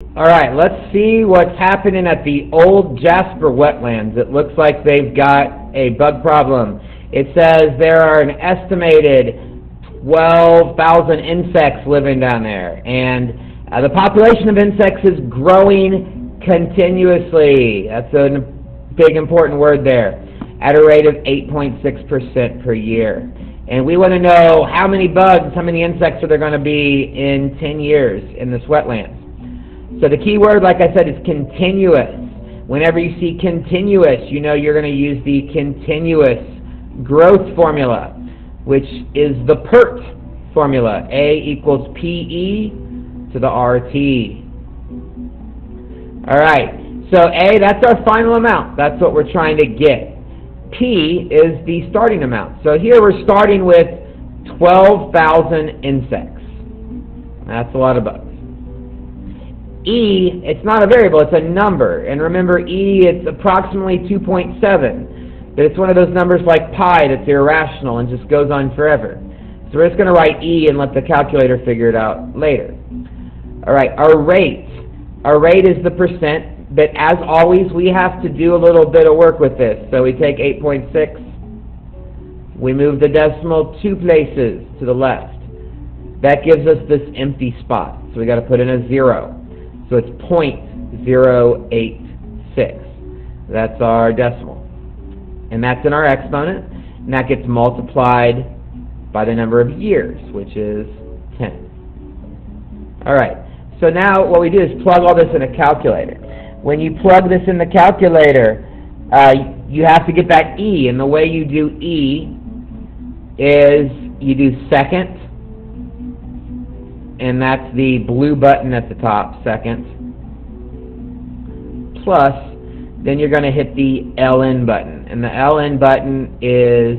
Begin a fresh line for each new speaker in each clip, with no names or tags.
All right, let's see what's happening at the old Jasper wetlands. It looks like they've got a bug problem. It says there are an estimated 12,000 insects living down there, and the population of insects is growing continuously. That's a big important word there, at a rate of 8.6% per year. And we want to know how many bugs, how many insects are there going to be in 10 years in this wetland. So the key word, like I said, is continuous. Whenever you see continuous, you know you're going to use the continuous growth formula, which is the PERT formula. A equals PE to the RT. All right, so A, that's our final amount. That's what we're trying to get. P is the starting amount. So here we're starting with 12,000 insects. That's a lot of bugs. E, it's not a variable, it's a number. And remember, E, it's approximately 2.7. But it's one of those numbers like pi that's irrational and just goes on forever. So we're just going to write E and let the calculator figure it out later. All right, our rate. Our rate is the percent. But as always, we have to do a little bit of work with this. So we take 8.6. We move the decimal 2 places to the left. That gives us this empty spot. So we got to put in a 0. So it's 0.086. That's our decimal. And that's in our exponent. And that gets multiplied by the number of years, which is 10. All right. So now what we do is plug all this in a calculator. When you plug this in the calculator, you have to get back E. And the way you do E is you do second. And that's the blue button at the top, second. Plus, then you're going to hit the LN button. And the LN button is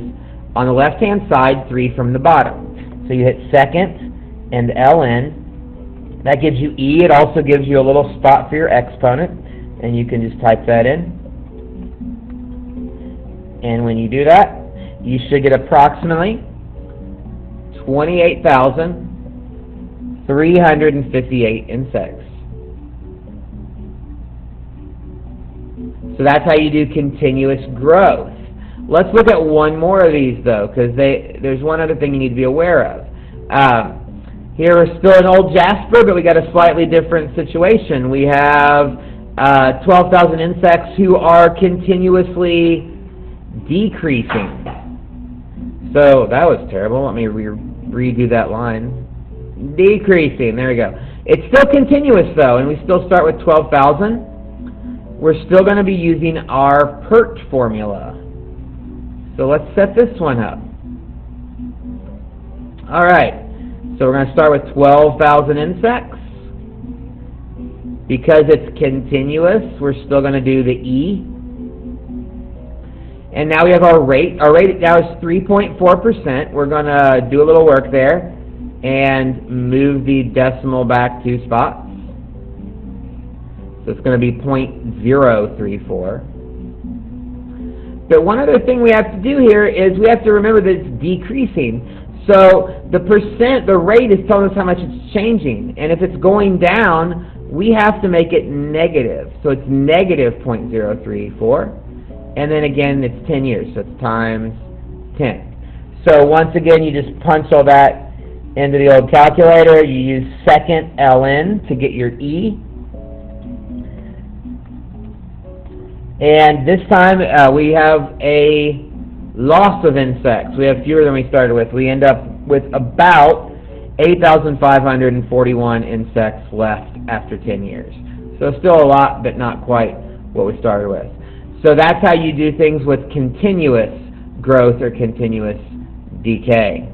on the left-hand side, 3 from the bottom. So you hit second and LN. That gives you E. It also gives you a little spot for your exponent. And you can just type that in. And when you do that, you should get approximately 28,358 insects. So that's how you do continuous growth. Let's look at one more of these, though, because there's one other thing you need to be aware of. Here we're still in old Jasper, but we got a slightly different situation. We have 12,000 insects who are continuously decreasing. So that was terrible. Let me redo that line. Decreasing. There we go. It's still continuous, though, and we still start with 12,000. We're still going to be using our PERT formula. So let's set this one up. All right. So we're going to start with 12,000 insects. Because it's continuous, we're still going to do the E. And now we have our rate. Our rate now is 3.4%. We're going to do a little work there and move the decimal back 2 spots. So it's going to be 0.034. But one other thing we have to do here is we have to remember that it's decreasing. So the percent, the rate is telling us how much it's changing. And if it's going down, we have to make it negative. So it's negative 0.034. And then again, it's 10 years. So it's times 10. So once again, you just punch all that into the old calculator. You use second ln to get your E. And this time we have a loss of insects. We have fewer than we started with. We end up with about 8,541 insects left after 10 years. So still a lot, but not quite what we started with. So that's how you do things with continuous growth or continuous decay.